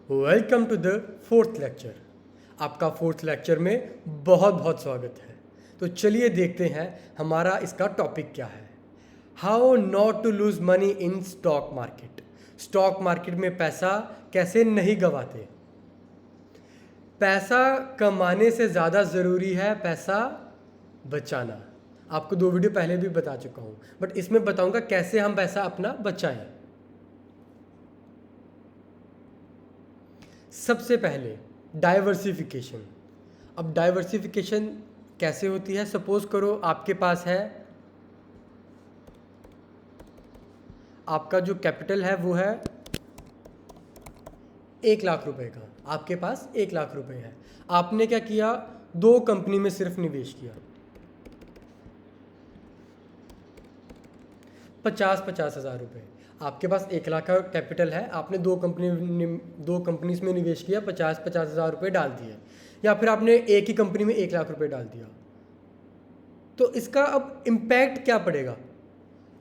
Welcome to the fourth lecture. आपका fourth lecture में बहुत बहुत स्वागत है। तो चलिए देखते हैं हमारा इसका टॉपिक क्या है। How not to lose money in stock market. Stock market में पैसा कैसे नहीं गंवाते। पैसा कमाने से ज़्यादा ज़रूरी है पैसा बचाना। आपको 2 वीडियो पहले भी बता चुका हूँ, बट इसमें बताऊँगा कैसे हम पैसा अपना बचाएं। सबसे पहले डाइवर्सिफिकेशन। अब डाइवर्सिफिकेशन कैसे होती है। सपोज करो आपके पास है, आपका जो कैपिटल है वो है 1,00,000 रुपए का। आपके पास 1,00,000 रुपए है। आपने क्या किया, 2 कंपनी में सिर्फ निवेश किया, 50-50 हज़ार रुपये। आपके पास 1,00,000 का कैपिटल है, आपने 2 कंपनीज में निवेश किया, 50-50 हज़ार रुपये डाल दिए, या फिर आपने एक ही कंपनी में 1,00,000 रुपये डाल दिया। तो इसका अब इम्पैक्ट क्या पड़ेगा।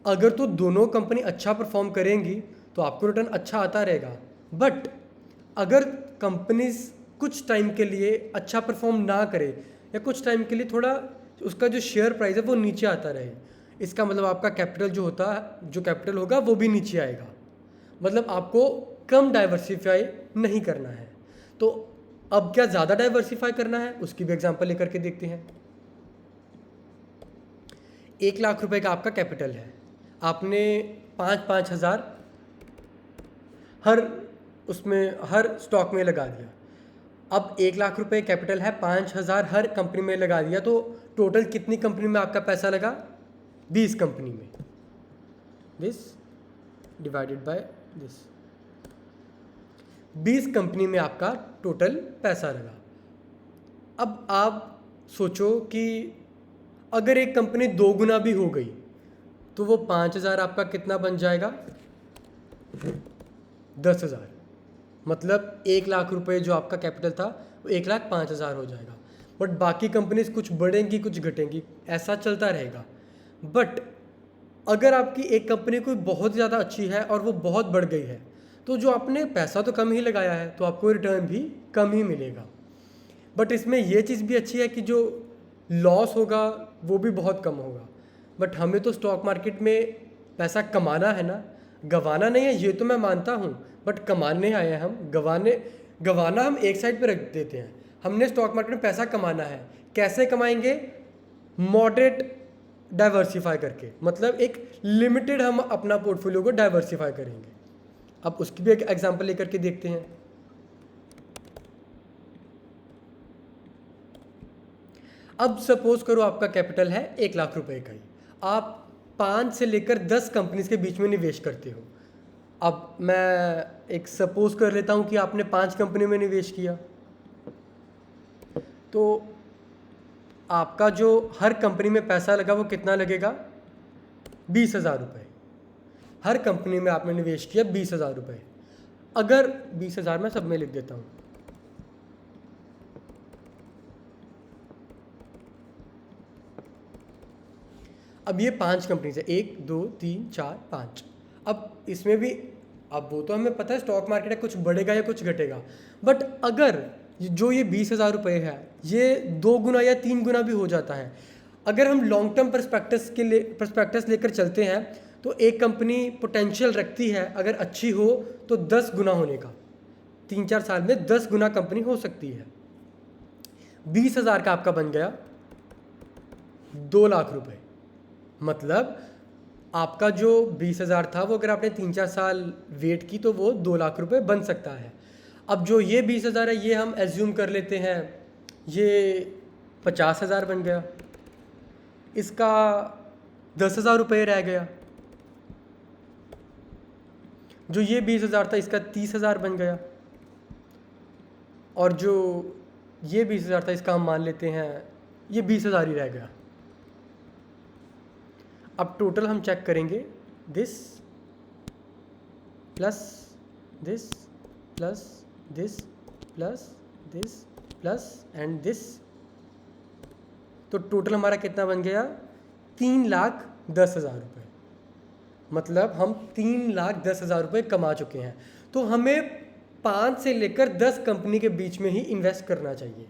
अगर तो दोनों कंपनी अच्छा परफॉर्म करेंगी तो आपको रिटर्न अच्छा आता रहेगा, बट अगर कंपनीज कुछ टाइम के लिए अच्छा परफॉर्म ना करे या कुछ टाइम के लिए थोड़ा उसका जो शेयर प्राइस है वो नीचे आता रहे, इसका मतलब आपका कैपिटल जो कैपिटल होगा वो भी नीचे आएगा। मतलब आपको कम डाइवर्सिफाई नहीं करना है। तो अब क्या ज़्यादा डाइवर्सिफाई करना है, उसकी भी एग्जांपल लेकर के देखते हैं। 1,00,000 रुपए का आपका कैपिटल है, आपने 5-5 हज़ार हर स्टॉक में लगा दिया। अब 1,00,000 रुपए कैपिटल है, 5,000 हर कंपनी में लगा दिया, तो टोटल कितनी कंपनी में आपका पैसा लगा, 20 कंपनी में। This divided by this, 20 company में आपका टोटल पैसा लगा। अब आप सोचो कि अगर एक कंपनी 2 गुना भी हो गई तो वो 5,000 आपका कितना बन जाएगा, 10,000। मतलब 1,00,000 रुपये जो आपका कैपिटल था वो 1,05,000 हो जाएगा। बट बाकी कंपनीज कुछ बढ़ेंगी कुछ घटेंगी, ऐसा चलता रहेगा। बट अगर आपकी एक कंपनी कोई बहुत ज़्यादा अच्छी है और वो बहुत बढ़ गई है, तो जो आपने पैसा तो कम ही लगाया है तो आपको रिटर्न भी कम ही मिलेगा। बट इसमें ये चीज़ भी अच्छी है कि जो लॉस होगा वो भी बहुत कम होगा। बट हमें तो स्टॉक मार्केट में पैसा कमाना है ना, गंवाना नहीं है, ये तो मैं मानता हूँ, बट कमाने आए हैं हम। गंवाना हम एक साइड पे रख देते हैं। हमने स्टॉक मार्केट में पैसा कमाना है। कैसे कमाएंगे, मॉडरेट डाइवर्सिफाई करके, मतलब एक लिमिटेड हम अपना पोर्टफोलियो को डाइवर्सिफाई करेंगे। अब उसकी भी एक एग्जांपल लेकर के देखते हैं। अब सपोज करो आपका कैपिटल है 1,00,000 रुपए का ही, आप 5 से लेकर 10 कंपनीज के बीच में निवेश करते हो। अब मैं एक सपोज कर लेता हूं कि आपने 5 कंपनी में निवेश किया, तो आपका जो हर कंपनी में पैसा लगा वो कितना लगेगा, 20,000 रुपये। हर कंपनी में आपने निवेश किया 20,000 रुपये। अगर 20,000 मैं सब में लिख देता हूँ, अब ये 5 कंपनीज है, 1 2 3 4 5। अब इसमें भी, अब वो तो हमें पता है स्टॉक मार्केट है, कुछ बढ़ेगा या कुछ घटेगा। बट अगर जो ये 20,000 रुपये है ये 2 गुना या 3 गुना भी हो जाता है, अगर हम लॉन्ग टर्म परस्पेक्टस लेकर चलते हैं, तो एक कंपनी पोटेंशियल रखती है अगर अच्छी हो तो 10 गुना होने का। 3-4 साल में 10 गुना कंपनी हो सकती है। 20,000 का आपका बन गया 2,00,000 रुपये। मतलब आपका जो 20,000 था वो अगर आपने 3-4 साल वेट की तो वो 2,00,000 रुपये बन सकता है। अब जो ये 20,000 है ये हम एज्यूम कर लेते हैं ये 50,000 बन गया, इसका 10,000 रुपये रह गया। जो ये 20,000 था इसका 30,000 बन गया, और जो ये 20,000 था इसका हम मान लेते हैं ये 20,000 ही रह गया। अब टोटल हम चेक करेंगे, this plus this plus this plus this plus and this, तो टोटल हमारा कितना बन गया, 3,10,000 रुपये। मतलब हम 3,10,000 रुपये कमा चुके हैं। तो हमें 5 से लेकर 10 कंपनी के बीच में ही इन्वेस्ट करना चाहिए।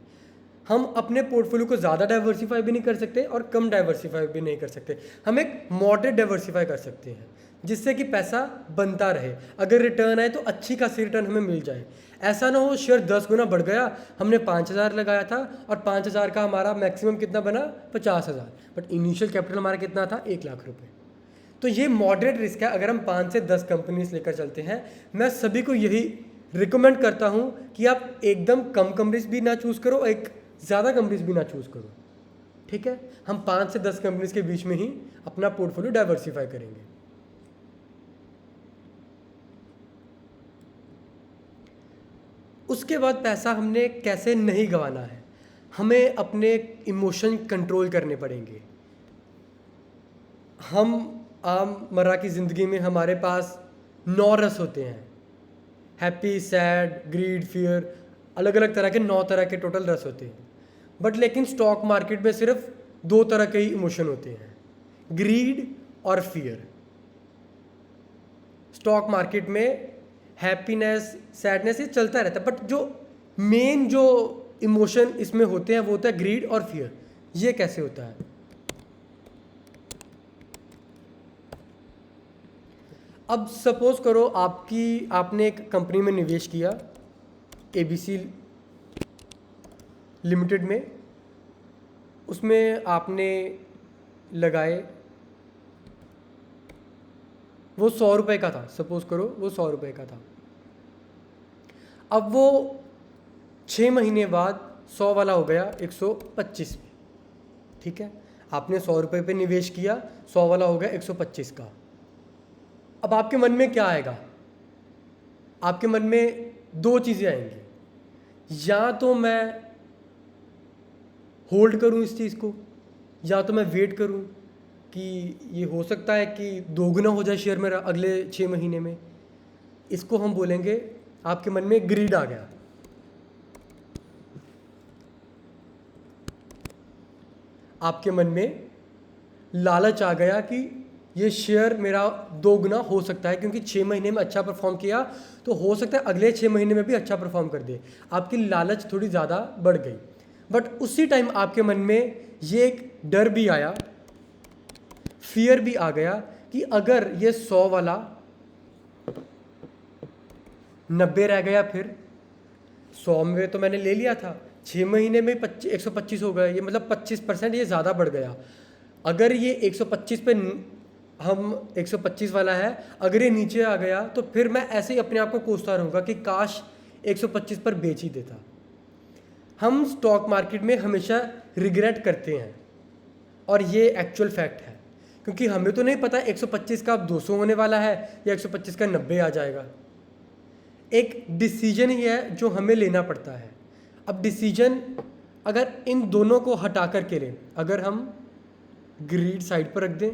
हम अपने पोर्टफोलियो को ज़्यादा डाइवर्सिफाई भी नहीं कर सकते और कम डाइवर्सिफाई भी नहीं कर सकते। हम एक मॉडरेट डाइवर्सिफाई कर सकते हैं जिससे कि पैसा बनता रहे, अगर रिटर्न आए तो अच्छी खासी रिटर्न हमें मिल जाए। ऐसा ना हो शेयर 10 गुना बढ़ गया, हमने 5,000 लगाया था और 5,000 का हमारा मैक्सिमम कितना बना 50,000, बट इनिशियल कैपिटल हमारा कितना था 1 लाख रुपये। तो ये मॉडरेट रिस्क है अगर हम 5 से 10 कंपनीज लेकर चलते हैं। मैं सभी को यही रिकमेंड करता हूँ कि आप एकदम कम कंपनीज भी ना चूज़ करो, एक ज़्यादा कंपनीज भी ना चूज़ करो, ठीक है। हम 5 से 10 कंपनीज के बीच में ही अपना पोर्टफोलियो डाइवर्सिफाई करेंगे। उसके बाद पैसा हमने कैसे नहीं गंवाना है, हमें अपने इमोशन कंट्रोल करने पड़ेंगे। हम आम मर्रा की ज़िंदगी में हमारे पास 9 रस होते हैं, हैप्पी, सैड, ग्रीड, फियर, अलग अलग तरह के 9 तरह के टोटल रस होते हैं। बट लेकिन स्टॉक मार्केट में सिर्फ 2 तरह के ही इमोशन होते हैं, ग्रीड और फियर। स्टॉक मार्केट में हैप्पीनेस, सैडनेस ये चलता रहता है, बट जो मेन जो इमोशन इसमें होते हैं वो होता है ग्रीड और फियर। ये कैसे होता है? अब सपोज करो आपने एक कंपनी में निवेश किया, ABC लिमिटेड में, उसमें आपने लगाए, वो 100 रुपये का था, सपोज करो वो 100 रुपये का था। अब वो 6 महीने बाद 100 वाला हो गया 125 में, ठीक है। आपने 100 रुपये पे निवेश किया, 100 वाला हो गया 125 का। अब आपके मन में क्या आएगा? आपके मन में 2 चीज़ें आएंगी, या तो मैं होल्ड करूं इस चीज़ को, या तो मैं वेट करूं कि ये हो सकता है कि 2 गुना हो जाए शेयर मेरा अगले 6 महीने में। इसको हम बोलेंगे, आपके मन में ग्रीड आ गया। आपके मन में लालच आ गया कि ये शेयर मेरा 2 गुना हो सकता है, क्योंकि 6 महीने में अच्छा परफॉर्म किया तो हो सकता है अगले 6 महीने में भी अच्छा परफॉर्म कर दे। आपकी लालच थोड़ी ज़्यादा बढ़ गई। बट उसी टाइम आपके मन में ये एक डर भी आया, फियर भी आ गया कि अगर ये 100 वाला 90 रह गया, फिर 100 में तो मैंने ले लिया था, 6 महीने में 125 हो गया, ये मतलब 25% ये ज़्यादा बढ़ गया। अगर ये 125 पे हम 125 वाला है, अगर ये नीचे आ गया तो फिर मैं ऐसे ही अपने आप को कोसता रहूँगा कि काश 125 पर बेच ही देता। हम स्टॉक मार्केट में हमेशा रिग्रेट करते हैं और ये एक्चुअल फैक्ट है, क्योंकि हमें तो नहीं पता 125 का अब 200 होने वाला है या 125 का 90 आ जाएगा। एक डिसीजन ही है जो हमें लेना पड़ता है। अब डिसीजन अगर इन दोनों को हटा कर के लें, अगर हम ग्रीड साइड पर रख दें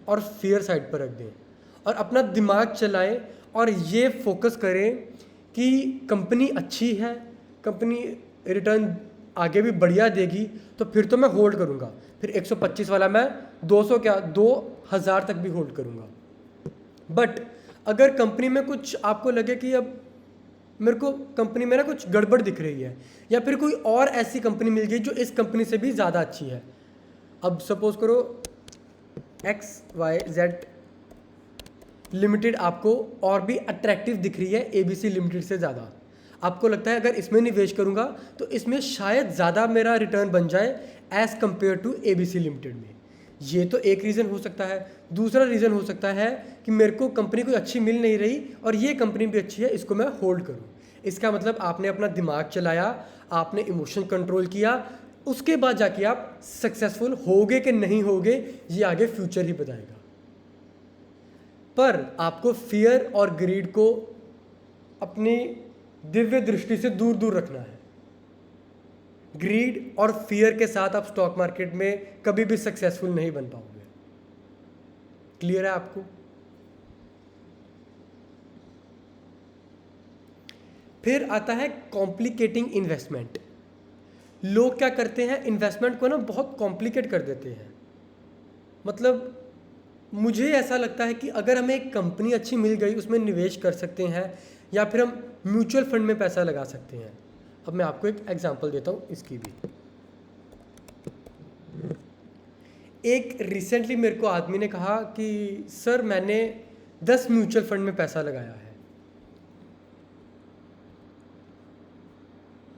और फियर साइड पर रख दें और अपना दिमाग चलाएं और ये फोकस करें कि कंपनी अच्छी है, कंपनी रिटर्न आगे भी बढ़िया देगी, तो फिर तो मैं होल्ड करूँगा। फिर 125 वाला मैं 200 क्या 2000 तक भी होल्ड करूँगा। बट अगर कंपनी में कुछ आपको लगे कि अब मेरे को कंपनी में ना कुछ गड़बड़ दिख रही है, या फिर कोई और ऐसी कंपनी मिल गई जो इस कंपनी से भी ज़्यादा अच्छी है। अब सपोज करो XYZ लिमिटेड आपको और भी अट्रैक्टिव दिख रही है ABC लिमिटेड से ज़्यादा। आपको लगता है अगर इसमें निवेश करूंगा तो इसमें शायद ज़्यादा मेरा रिटर्न बन जाए as compare to ABC limited में। ये तो एक रीज़न हो सकता है। दूसरा रीज़न हो सकता है कि मेरे को कंपनी कोई अच्छी मिल नहीं रही और ये कंपनी भी अच्छी है, इसको मैं होल्ड करूँ। इसका मतलब आपने अपना दिमाग चलाया, आपने इमोशन कंट्रोल किया, उसके बाद जाके आप सक्सेसफुल होगे कि नहीं होगे ये आगे फ्यूचर ही बताएगा। पर आपको फियर और ग्रीड को अपनी दिव्य दृष्टि से दूर दूर रखना है। ग्रीड और फियर के साथ आप स्टॉक मार्केट में कभी भी सक्सेसफुल नहीं बन पाओगे। क्लियर है आपको? फिर आता है कॉम्प्लिकेटिंग इन्वेस्टमेंट। लोग क्या करते हैं, इन्वेस्टमेंट को ना बहुत कॉम्प्लिकेट कर देते हैं। मतलब मुझे ऐसा लगता है कि अगर हमें एक कंपनी अच्छी मिल गई, उसमें निवेश कर सकते हैं, या फिर हम म्यूचुअल फंड में पैसा लगा सकते हैं। अब मैं आपको एक एग्जांपल देता हूँ इसकी भी। एक रिसेंटली मेरे को आदमी ने कहा कि सर मैंने 10 म्यूचुअल फंड में पैसा लगाया है,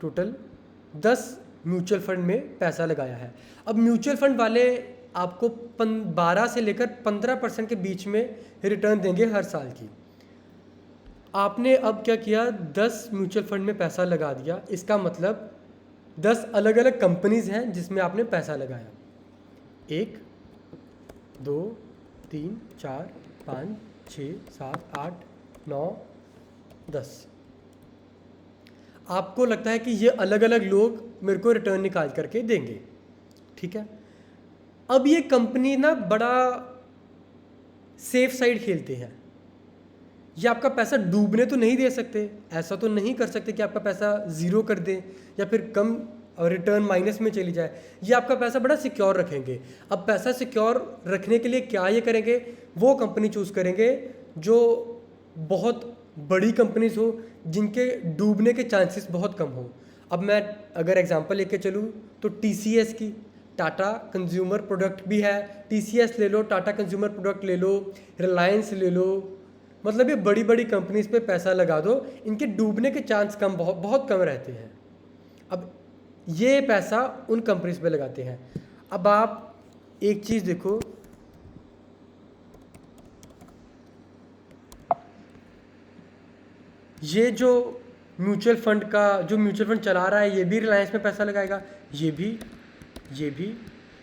टोटल 10 म्यूचुअल फंड में पैसा लगाया है। अब म्यूचुअल फंड वाले आपको 12 से लेकर 15% के बीच में रिटर्न देंगे हर साल की। आपने अब क्या किया, 10 म्यूचुअल फंड में पैसा लगा दिया, इसका मतलब 10 अलग अलग कंपनीज हैं जिसमें आपने पैसा लगाया। 1 2 3 4 5 6 7 8 9 10। आपको लगता है कि ये अलग अलग लोग मेरे को रिटर्न निकाल करके देंगे, ठीक है। अब ये कंपनी ना बड़ा सेफ साइड खेलते हैं। ये आपका पैसा डूबने तो नहीं दे सकते, ऐसा तो नहीं कर सकते कि आपका पैसा ज़ीरो कर दें या फिर कम रिटर्न माइनस में चली जाए। ये आपका पैसा बड़ा सिक्योर रखेंगे। अब पैसा सिक्योर रखने के लिए क्या ये करेंगे, वो कंपनी चूज़ करेंगे जो बहुत बड़ी कंपनीज हो, जिनके डूबने के चांसेस बहुत कम हो। अब मैं अगर एग्जांपल लेके चलूँ तो TCS की, टाटा कंज्यूमर प्रोडक्ट भी है, TCS ले लो, टाटा कंज्यूमर प्रोडक्ट ले लो, रिलायंस ले लो, मतलब ये बड़ी बड़ी कंपनीज पे पैसा लगा दो, इनके डूबने के चांस कम बहुत बहुत कम रहते हैं। अब ये पैसा उन कंपनीज पे लगाते हैं। अब आप एक चीज़ देखो, ये जो म्यूचुअल फंड चला रहा है, ये भी रिलायंस में पैसा लगाएगा, ये भी, ये भी,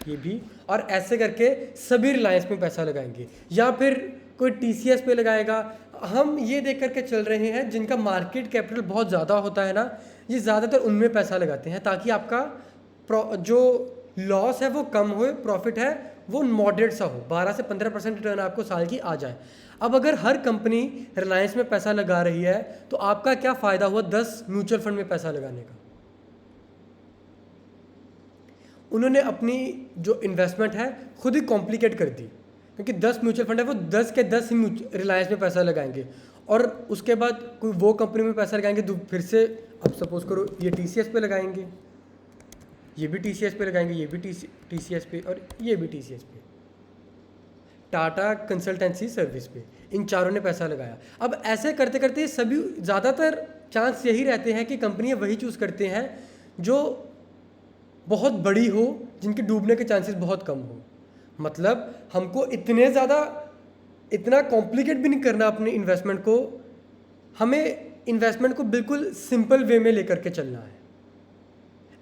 ये भी, और ऐसे करके सभी रिलायंस में पैसा लगाएंगे, या फिर कोई TCS पे लगाएगा। हम ये देख करके चल रहे हैं जिनका मार्केट कैपिटल बहुत ज़्यादा होता है ना, ये ज़्यादातर उनमें पैसा लगाते हैं ताकि आपका जो लॉस है वो कम हो, प्रॉफिट है वो मॉडरेट सा हो, 12 से 15% रिटर्न आपको साल की आ जाए। अब अगर हर कंपनी रिलायंस में पैसा लगा रही है तो आपका क्या फ़ायदा हुआ 10 म्यूचुअल फंड में पैसा लगाने का। उन्होंने अपनी जो इन्वेस्टमेंट है खुद ही कॉम्प्लिकेट कर दी, क्योंकि 10 म्यूचुअल फंड है, वो 10 के 10 ही रिलायंस में पैसा लगाएंगे और उसके बाद कोई वो कंपनी में पैसा लगाएंगे, फिर से अब सपोज करो ये TCS पे लगाएंगे, ये भी TCS पे लगाएंगे, ये भी TCS पे, और ये भी TCS पे, टाटा कंसल्टेंसी सर्विस पे, इन चारों ने पैसा लगाया। अब ऐसे करते करते सभी ज़्यादातर चांस यही रहते हैं कि कंपनियां वही चूज़ करते हैं जो बहुत बड़ी हो, जिनके डूबने के चांसेस बहुत कम हो। मतलब हमको इतना कॉम्प्लिकेट भी नहीं करना अपनी इन्वेस्टमेंट को, हमें इन्वेस्टमेंट को बिल्कुल सिंपल वे में लेकर के चलना है।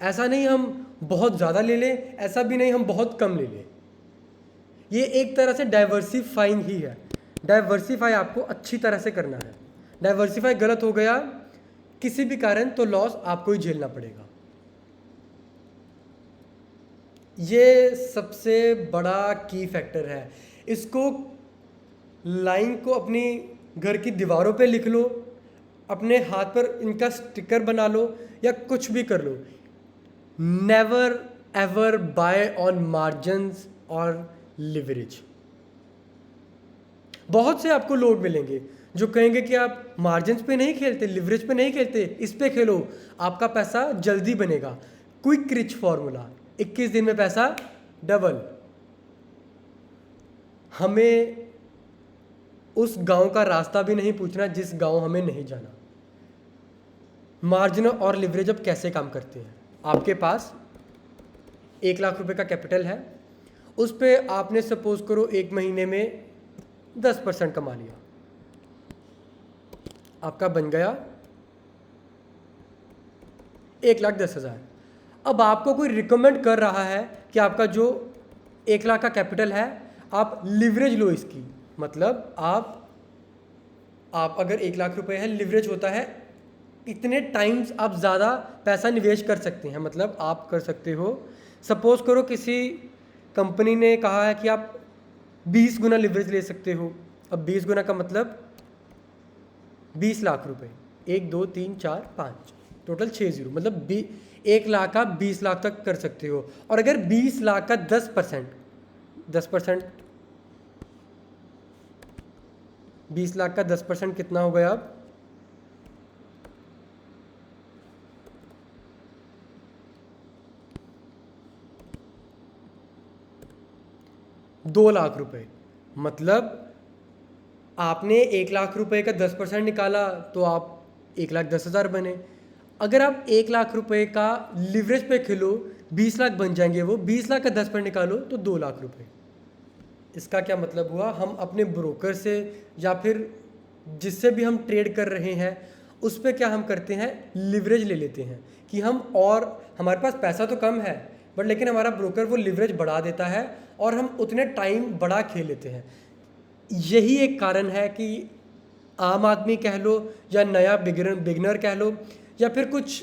ऐसा नहीं हम बहुत ज़्यादा ले लें, ऐसा भी नहीं हम बहुत कम ले लें। ये एक तरह से डाइवर्सिफाइंग ही है। डाइवर्सिफाई आपको अच्छी तरह से करना है। डाइवर्सिफाई गलत हो गया किसी भी कारण तो लॉस आपको ही झेलना पड़ेगा। ये सबसे बड़ा की फैक्टर है। इसको लाइन को अपनी घर की दीवारों पे लिख लो, अपने हाथ पर इनका स्टिकर बना लो या कुछ भी कर लो। Never ever buy on margins और लिवरेज। बहुत से आपको लोग मिलेंगे जो कहेंगे कि आप मार्जिन्स पे नहीं खेलते, लिवरेज पे नहीं खेलते, इस पे खेलो, आपका पैसा जल्दी बनेगा। क्विक रिच फॉर्मूला, 21 दिन में पैसा डबल। हमें उस गांव का रास्ता भी नहीं पूछना जिस गांव हमें नहीं जाना। मार्जिन और लिवरेज अब कैसे काम करते हैं। आपके पास 1 लाख रुपए का कैपिटल है, उस पे आपने सपोज करो एक महीने में 10% कमा लिया, आपका बन गया 1,10,000। अब आपको कोई रिकमेंड कर रहा है कि आपका जो 1 लाख का कैपिटल है आप लिवरेज लो इसकी, मतलब आप अगर 1 लाख रुपए है, लिवरेज होता है इतने टाइम्स आप ज़्यादा पैसा निवेश कर सकते हैं। मतलब आप कर सकते हो, सपोज करो किसी कंपनी ने कहा है कि आप 20 गुना लिवरेज ले सकते हो। अब 20 गुना का मतलब 20 लाख रुपए, 1 2 3 4 5 टोटल 6 जीरो, मतलब 1 लाख का 20 लाख तक कर सकते हो। और अगर 20 लाख का 10%, 20 लाख का 10% कितना हो गया अब 2 लाख रुपए। मतलब आपने 1 लाख रुपए का 10% निकाला तो आप 1,10,000 बने। अगर आप 1 लाख रुपए का लिवरेज पे खेलो 20 लाख बन जाएंगे, वो 20 लाख का 10% निकालो तो 2 लाख रुपए। इसका क्या मतलब हुआ, हम अपने ब्रोकर से या फिर जिससे भी हम ट्रेड कर रहे हैं उस पर क्या हम करते हैं, लिवरेज ले लेते हैं कि हम, और हमारे पास पैसा तो कम है बट लेकिन हमारा ब्रोकर वो लिवरेज बढ़ा देता है और हम उतने टाइम बड़ा खेल लेते हैं। यही एक कारण है कि आम आदमी कह लो या नया बिगनर कह लो या फिर कुछ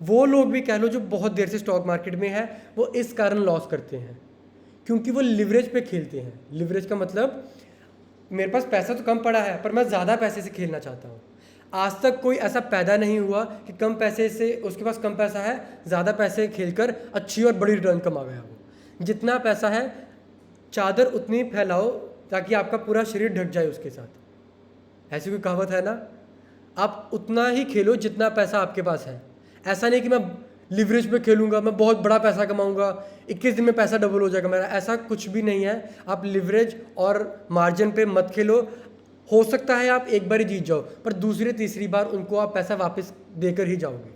वो लोग भी कह लो जो बहुत देर से स्टॉक मार्केट में है, वो इस कारण लॉस करते हैं क्योंकि वो लिवरेज पे खेलते हैं। लिवरेज का मतलब मेरे पास पैसा तो कम पड़ा है पर मैं ज़्यादा पैसे से खेलना चाहता हूँ। आज तक कोई ऐसा पैदा नहीं हुआ कि कम पैसे से, उसके पास कम पैसा है, ज़्यादा पैसे खेलकर अच्छी और बड़ी रिटर्न कमा गया वो। जितना पैसा है चादर उतनी फैलाओ ताकि आपका पूरा शरीर ढक जाए उसके साथ। ऐसी कोई कहावत है ना। आप उतना ही खेलो जितना पैसा आपके पास है। ऐसा नहीं कि मैं लिवरेज पे खेलूंगा, मैं बहुत बड़ा पैसा कमाऊंगा, 21 दिन में पैसा डबल हो जाएगा मेरा, ऐसा कुछ भी नहीं है। आप लिवरेज और मार्जिन पे मत खेलो। हो सकता है आप एक बार ही जीत जाओ पर दूसरी तीसरी बार उनको आप पैसा वापस देकर ही जाओगे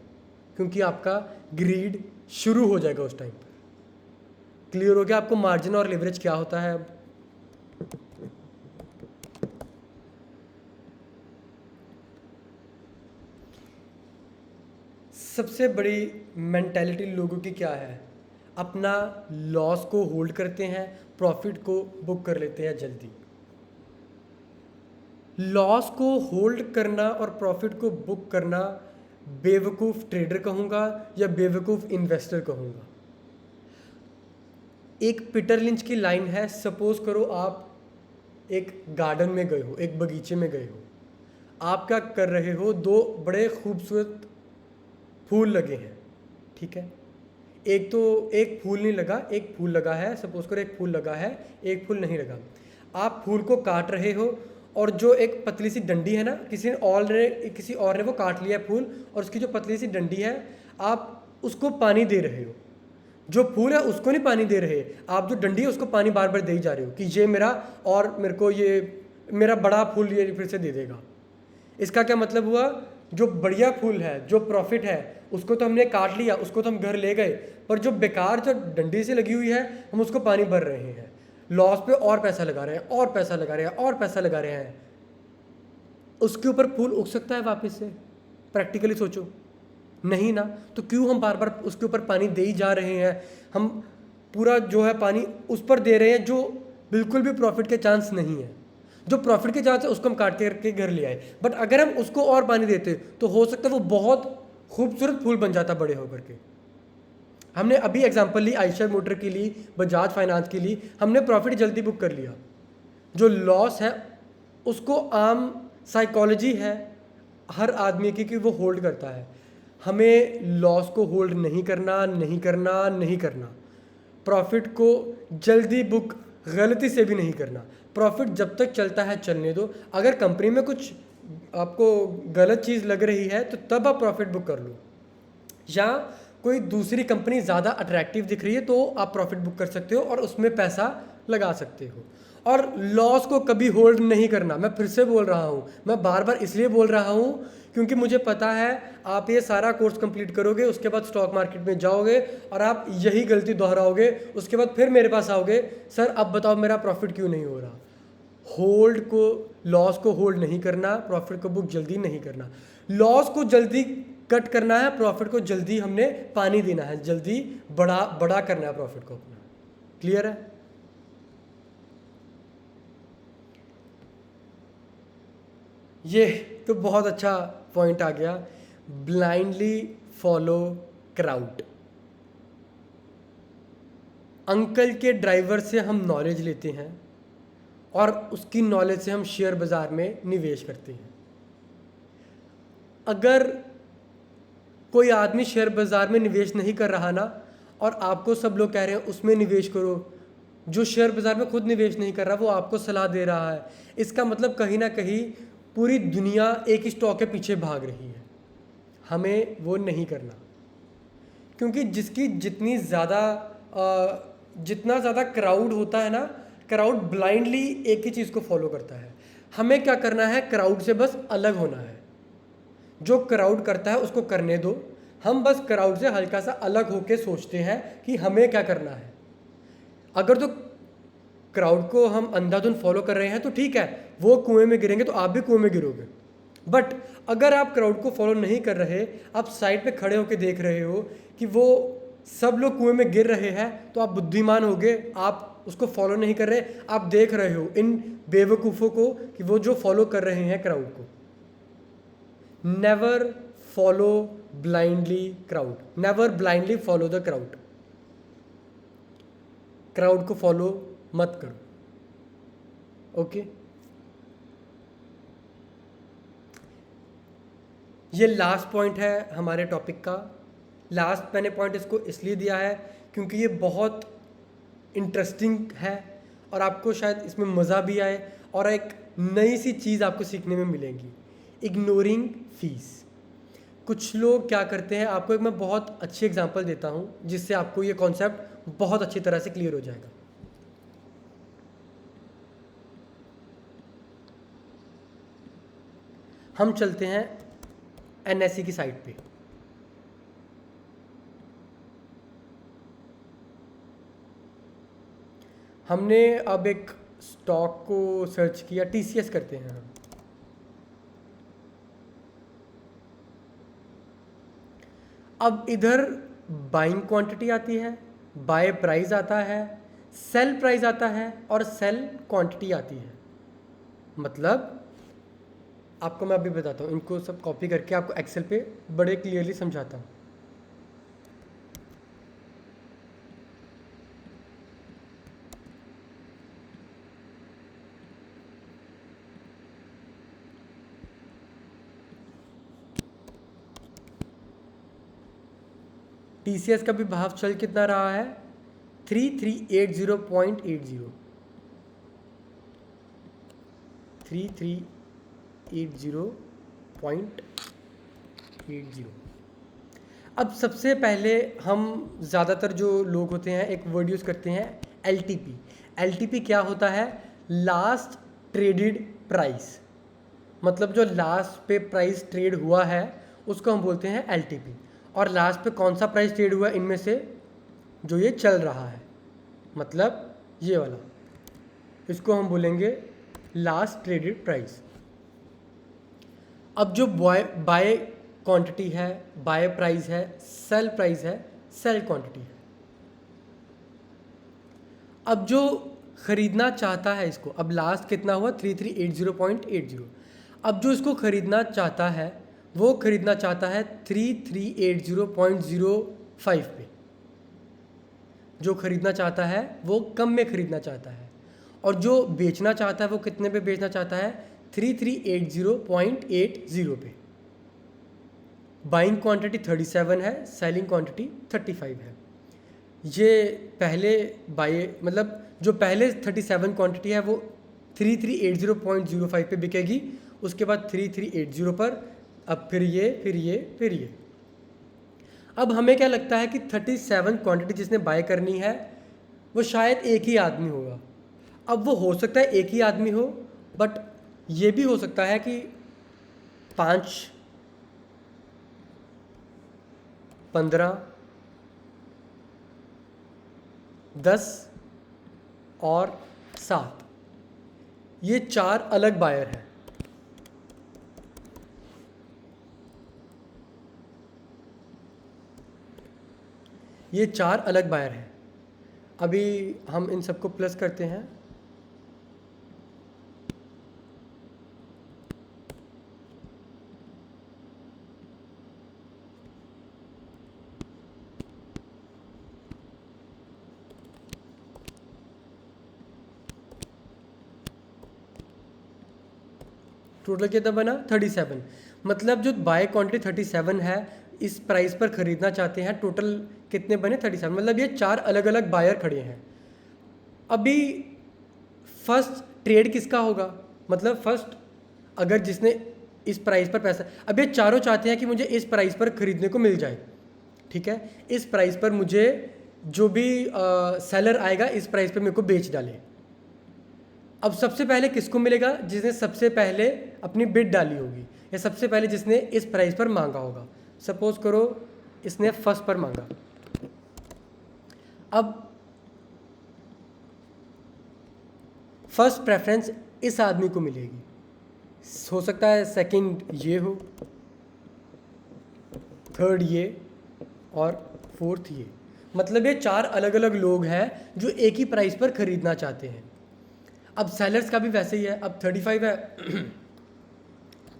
क्योंकि आपका ग्रीड शुरू हो जाएगा उस टाइम पर। क्लियर हो गया आपको मार्जिन और लिवरेज क्या होता है अब? सबसे बड़ी मेंटालिटी लोगों की क्या है, अपना लॉस को होल्ड करते हैं, प्रॉफिट को बुक कर लेते हैं जल्दी। लॉस को होल्ड करना और प्रॉफिट को बुक करना बेवकूफ़ ट्रेडर कहूँगा या बेवकूफ़ इन्वेस्टर कहूँगा। एक पीटर लिंच की लाइन है, सपोज करो आप एक गार्डन में गए हो, एक बगीचे में गए हो, आप क्या कर रहे हो, दो बड़े खूबसूरत फूल लगे हैं, ठीक है। एक फूल नहीं लगा, एक फूल लगा है, सपोज करो एक फूल लगा है, एक फूल नहीं लगा। आप फूल को काट रहे हो और जो एक पतली सी डंडी है ना, किसी और ने वो काट लिया फूल और उसकी जो पतली सी डंडी है आप उसको पानी दे रहे हो। जो फूल है उसको नहीं पानी दे रहे, आप जो डंडी है उसको पानी बार बार दे ही जा रहे हो कि ये मेरा, और मेरे को ये मेरा बड़ा फूल ये फिर से दे देगा। इसका क्या मतलब हुआ, जो बढ़िया फूल है, जो प्रॉफिट है, उसको तो हमने काट लिया, उसको तो हम घर ले गए, पर जो बेकार जो डंडी से लगी हुई है हम उसको पानी भर रहे हैं, लॉस पे और पैसा लगा रहे हैं और पैसा लगा रहे हैं और पैसा लगा रहे हैं। उसके ऊपर फूल उग सकता है वापस से? प्रैक्टिकली सोचो, नहीं ना। तो क्यों हम बार बार उसके ऊपर पानी दे ही जा रहे हैं? हम पूरा जो है पानी उस पर दे रहे हैं जो बिल्कुल भी प्रॉफिट के चांस नहीं है। जो प्रॉफिट के चांस है उसको हम काट करके घर ले आए, बट अगर हम उसको और पानी देते तो हो सकता है वो बहुत खूबसूरत फूल बन जाता बड़े होकर के। हमने अभी एग्जांपल ली, आयशर मोटर की ली, बजाज फाइनेंस की ली, हमने प्रॉफिट जल्दी बुक कर लिया। जो लॉस है उसको आम साइकोलॉजी है हर आदमी की कि वो होल्ड करता है। हमें लॉस को होल्ड नहीं करना, नहीं करना, नहीं करना। प्रॉफिट को जल्दी बुक गलती से भी नहीं करना। प्रॉफिट जब तक चलता है चलने दो। अगर कंपनी में कुछ आपको गलत चीज़ लग रही है तो तब आप प्रॉफिट बुक कर लो, या कोई दूसरी कंपनी ज़्यादा अट्रैक्टिव दिख रही है तो आप प्रॉफिट बुक कर सकते हो और उसमें पैसा लगा सकते हो। और लॉस को कभी होल्ड नहीं करना। मैं फिर से बोल रहा हूँ, मैं बार बार इसलिए बोल रहा हूँ क्योंकि मुझे पता है आप ये सारा कोर्स कंप्लीट करोगे, उसके बाद स्टॉक मार्केट में जाओगे और आप यही गलती दोहराओगे, उसके बाद फिर मेरे पास आओगे, सर अब बताओ मेरा प्रॉफिट क्यों नहीं हो रहा। लॉस को होल्ड नहीं करना, प्रॉफिट को बुक जल्दी नहीं करना। लॉस को जल्दी कट करना है, प्रॉफिट को जल्दी हमने पानी देना है, जल्दी बड़ा करना है प्रॉफिट को अपना। क्लियर है? ये तो बहुत अच्छा पॉइंट आ गया, ब्लाइंडली फॉलो क्राउड। अंकल के ड्राइवर से हम नॉलेज लेते हैं और उसकी नॉलेज से हम शेयर बाज़ार में निवेश करते हैं। अगर कोई आदमी शेयर बाज़ार में निवेश नहीं कर रहा ना, और आपको सब लोग कह रहे हैं उसमें निवेश करो, जो शेयर बाज़ार में खुद निवेश नहीं कर रहा वो आपको सलाह दे रहा है, इसका मतलब कहीं ना कहीं पूरी दुनिया एक ही स्टॉक के पीछे भाग रही है। हमें वो नहीं करना, क्योंकि जिसकी जितना ज़्यादा क्राउड होता है ना, क्राउड ब्लाइंडली एक ही चीज़ को फॉलो करता है। हमें क्या करना है, क्राउड से बस अलग होना है। जो क्राउड करता है उसको करने दो, हम बस क्राउड से हल्का सा अलग होके सोचते हैं कि हमें क्या करना है। अगर तो क्राउड को हम अंधाधुंध फॉलो कर रहे हैं तो ठीक है, वो कुएं में गिरेंगे तो आप भी कुएं में गिरोगे। बट अगर आप क्राउड को फॉलो नहीं कर रहे, आप साइड पे खड़े होकर देख रहे हो कि वो सब लोग कुएं में गिर रहे हैं, तो आप बुद्धिमान होगे, आप उसको फॉलो नहीं कर रहे, आप देख रहे हो इन बेवकूफ़ों को कि वो जो फॉलो कर रहे हैं क्राउड को। Never follow blindly crowd, never blindly follow the crowd. Crowd को फॉलो मत करो। ओके, ये लास्ट पॉइंट है हमारे टॉपिक का। लास्ट मैंने पॉइंट इसको इसलिए दिया है क्योंकि ये बहुत इंटरेस्टिंग है और आपको शायद इसमें मज़ा भी आए और एक नई सी चीज़ आपको सीखने में मिलेगी। Ignoring fees. कुछ लोग क्या करते हैं, आपको एक मैं बहुत अच्छी एग्जांपल देता हूँ जिससे आपको ये कॉन्सेप्ट बहुत अच्छी तरह से क्लियर हो जाएगा। हम चलते हैं एनएससी की साइट पे। हमने अब एक स्टॉक को सर्च किया, टीसीएस करते हैं हम। अब इधर बाइंग क्वांटिटी आती है, बाय प्राइस आता है, सेल प्राइस आता है और सेल क्वांटिटी आती है। मतलब आपको मैं अभी बताता हूँ, इनको सब कॉपी करके आपको एक्सेल पे बड़े क्लियरली समझाता हूँ। टीसीएस का भी भाव चल कितना रहा है, 3380.80, 3380.80। अब सबसे पहले हम ज़्यादातर जो लोग होते हैं एक वर्ड यूज़ करते हैं एलटीपी। एलटीपी क्या होता है, लास्ट ट्रेडेड प्राइस। मतलब जो लास्ट पे प्राइस ट्रेड हुआ है उसको हम बोलते हैं एलटीपी। और लास्ट पे कौन सा प्राइस ट्रेड हुआ है इनमें से, जो ये चल रहा है, मतलब ये वाला, इसको हम बोलेंगे लास्ट ट्रेडेड प्राइस। अब जो बाय क्वांटिटी है, बाय प्राइस है, सेल प्राइस है, सेल क्वांटिटी है। अब जो खरीदना चाहता है इसको, अब लास्ट कितना हुआ 3380.80। अब जो इसको खरीदना चाहता है वो खरीदना चाहता है 3380.05 पे। जो खरीदना चाहता है वो कम में खरीदना चाहता है, और जो बेचना चाहता है वो कितने पे बेचना चाहता है, 3380.80 पे। बाइंग क्वांटिटी 37 है, सेलिंग क्वांटिटी 35 है। ये पहले मतलब जो पहले 37 क्वांटिटी है वो 3380.05 पे बिकेगी, उसके बाद 3380 पर, अब फिर ये फिर ये फिर ये। अब हमें क्या लगता है कि 37 क्वांटिटी जिसने बाय करनी है वो शायद एक ही आदमी होगा। अब वो हो सकता है एक ही आदमी हो, बट ये भी हो सकता है कि 5, 15, 10 और 7, ये 4 अलग बायर हैं। ये 4 अलग बायर हैं। अभी हम इन सबको प्लस करते हैं। टोटल कितना बना 37। मतलब जो बाय क्वांटिटी 37 है, इस प्राइस पर खरीदना चाहते हैं, टोटल कितने बने 37। मतलब ये 4 अलग अलग बायर खड़े हैं। अभी फर्स्ट ट्रेड किसका होगा, मतलब फर्स्ट अगर जिसने इस प्राइस पर पैसा, अब ये चारों चाहते हैं कि मुझे इस प्राइस पर खरीदने को मिल जाए, ठीक है, इस प्राइस पर मुझे जो भी सेलर आएगा इस प्राइस पर मेरे को बेच डाले। अब सबसे पहले किसको मिलेगा? जिसने सबसे पहले अपनी बिड डाली होगी या सबसे पहले जिसने इस प्राइस पर मांगा होगा। सपोज करो इसने फर्स्ट पर मांगा, अब फर्स्ट प्रेफरेंस इस आदमी को मिलेगी। हो सकता है सेकंड ये हो, थर्ड ये और फोर्थ ये। मतलब ये 4 अलग अलग लोग हैं जो एक ही प्राइस पर खरीदना चाहते हैं। अब सेलर्स का भी वैसे ही है। अब 35 है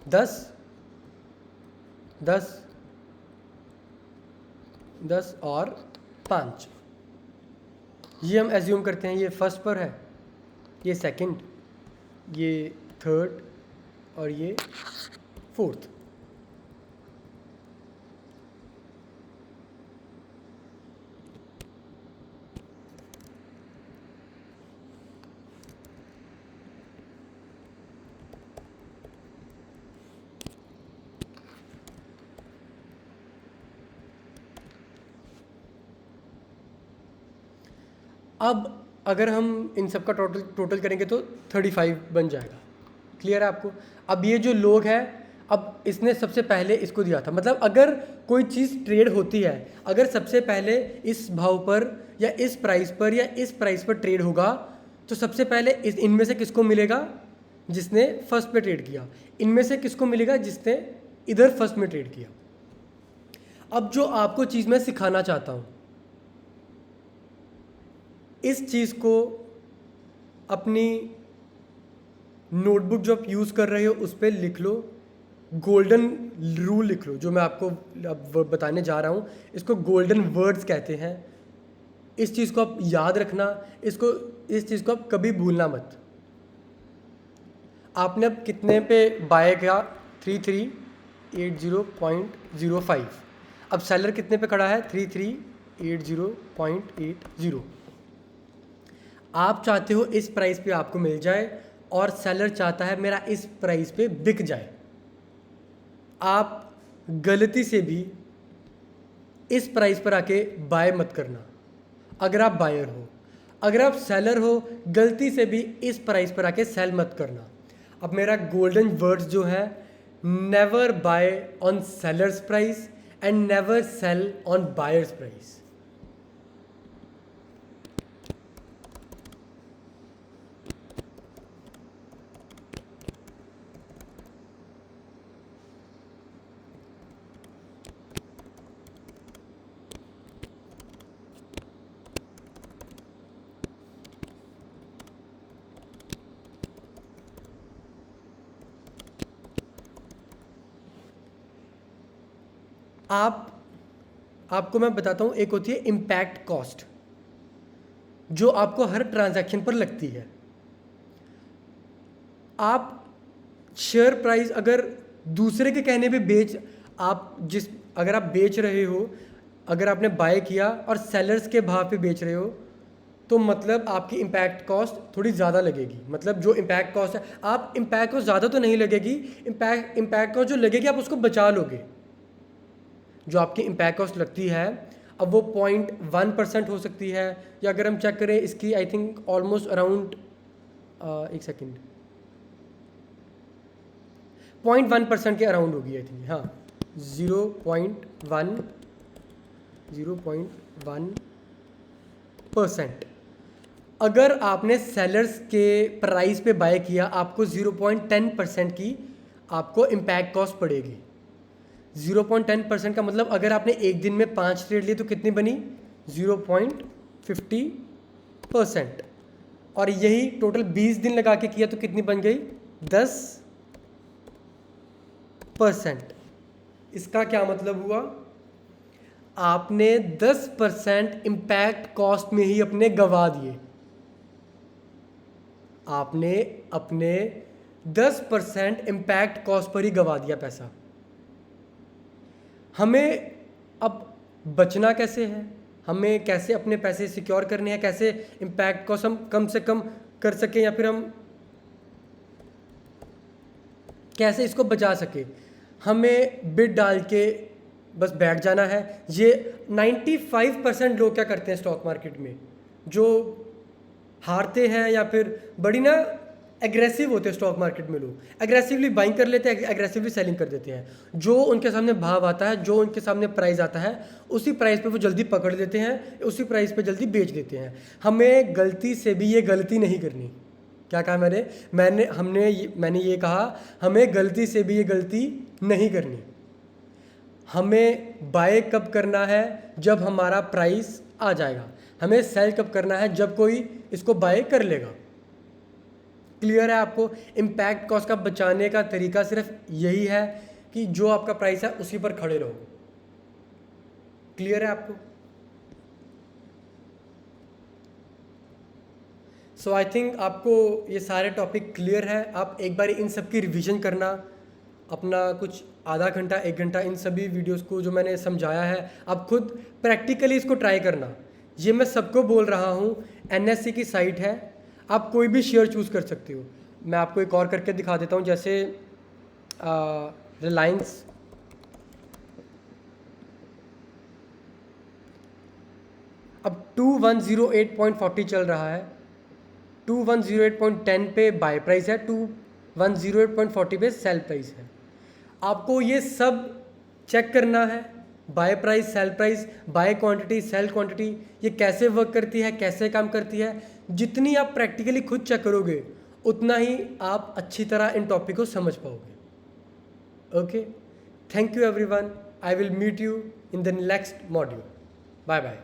10 10 10 और 5, ये हम एज्यूम करते हैं ये फर्स्ट पर है, ये सेकंड, ये थर्ड और ये फोर्थ। अब अगर हम इन सब का टोटल करेंगे तो 35 बन जाएगा। क्लियर है आपको? अब ये जो लोग हैं, अब इसने सबसे पहले इसको दिया था, मतलब अगर कोई चीज़ ट्रेड होती है, अगर सबसे पहले इस भाव पर या इस प्राइस पर या इस प्राइस पर ट्रेड होगा तो सबसे पहले इनमें से किसको मिलेगा? जिसने फर्स्ट पे ट्रेड किया। इनमें से किसको मिलेगा? जिसने इधर फर्स्ट में ट्रेड किया। अब जो आपको चीज़ मैं सिखाना चाहता हूँ, इस चीज़ को अपनी नोटबुक जो आप यूज़ कर रहे हो उस पर लिख लो, गोल्डन रूल लिख लो, जो मैं आपको अब बताने जा रहा हूँ। इसको गोल्डन वर्ड्स कहते हैं। इस चीज़ को आप याद रखना, इस चीज़ को आप कभी भूलना मत। आपने अब कितने पे बाय किया? 3380.05। अब सेलर कितने पे खड़ा है? 3380.80। आप चाहते हो इस प्राइस पे आपको मिल जाए और सेलर चाहता है मेरा इस प्राइस पे बिक जाए। आप गलती से भी इस प्राइस पर आके बाय मत करना अगर आप बायर हो। अगर आप सेलर हो, गलती से भी इस प्राइस पर आके सेल मत करना। अब मेरा गोल्डन वर्ड्स जो है, never buy on sellers price and never sell on buyers price. आपको मैं बताता हूँ, एक होती है इम्पैक्ट कॉस्ट जो आपको हर ट्रांजैक्शन पर लगती है। आप शेयर प्राइस अगर दूसरे के कहने पे अगर आप बेच रहे हो, अगर आपने बाय किया और सेलर्स के भाव पे बेच रहे हो, तो मतलब आपकी इम्पैक्ट कॉस्ट थोड़ी ज़्यादा लगेगी। मतलब जो इम्पैक्ट कॉस्ट है, आप इम्पैक्ट कॉस्ट ज़्यादा तो नहीं लगेगी, इम्पैक्ट कॉस्ट जो लगेगी आप उसको बचा लोगे। जो आपकी इम्पैक्ट कॉस्ट लगती है, अब वो 0.1% हो सकती है, या अगर हम चेक करें इसकी आई थिंक ऑलमोस्ट अराउंड 0.1% के अराउंड होगी आई थिंक। हाँ, 0.1%। अगर आपने सेलर्स के प्राइस पे बाय किया, आपको 0.10% की आपको इम्पैक्ट कॉस्ट पड़ेगी। 0.10% का मतलब अगर आपने एक दिन में 5 ट्रेड लिए तो कितनी बनी? 0.50%। और यही टोटल 20 दिन लगा के किया तो कितनी बन गई? 10%। इसका क्या मतलब हुआ? आपने 10% इम्पैक्ट कॉस्ट में ही अपने गंवा दिए। आपने अपने 10% इम्पैक्ट कॉस्ट पर ही गंवा दिया पैसा। हमें अब बचना कैसे है? हमें कैसे अपने पैसे सिक्योर करने हैं? कैसे इम्पैक्ट कॉस्ट हम कम से कम कर सकें, या फिर हम कैसे इसको बचा सके? हमें बिड डाल के बस बैठ जाना है। ये 95% लोग क्या करते हैं स्टॉक मार्केट में, जो हारते हैं या फिर बड़ी ना एग्रेसिव होते हैं स्टॉक मार्केट में लोग, एग्रेसिवली बाइंग कर लेते हैं, एग्रेसिवली सेलिंग कर देते हैं। जो उनके सामने भाव आता है, जो उनके सामने प्राइस आता है, उसी प्राइस पे वो जल्दी पकड़ लेते हैं, उसी प्राइस पे जल्दी बेच देते हैं। हमें गलती से भी ये गलती नहीं करनी। क्या कहा मैंने ये कहा, हमें गलती से भी ये गलती नहीं करनी। हमें बाय कब करना है, जब हमारा प्राइस आ जाएगा। हमें सेल कब करना है, जब कोई इसको बाय कर लेगा। क्लियर है आपको? इम्पैक्ट कॉस्ट का बचाने का तरीका सिर्फ यही है कि जो आपका प्राइस है उसी पर खड़े रहो। क्लियर है आपको? सो आई थिंक आपको ये सारे टॉपिक क्लियर है। आप एक बार इन सब की रिवीजन करना, अपना कुछ आधा घंटा 1 घंटा इन सभी वीडियोस को जो मैंने समझाया है, आप खुद प्रैक्टिकली इसको ट्राई करना। ये मैं सबको बोल रहा हूँ। NSE की साइट है, आप कोई भी शेयर चूज़ कर सकते हो। मैं आपको एक और करके दिखा देता हूँ, जैसे रिलायंस, अब 2108.40 चल रहा है, 2108.10 पे बाय प्राइस है, 2108.40 पे सेल प्राइस है। आपको ये सब चेक करना है, buy price, sell price, buy quantity, sell quantity, ये कैसे वर्क करती है, कैसे काम करती है। जितनी आप प्रैक्टिकली खुद चेक करोगे, उतना ही आप अच्छी तरह इन टॉपिक को समझ पाओगे। Okay, thank you everyone. I will meet you in the next module. Bye bye.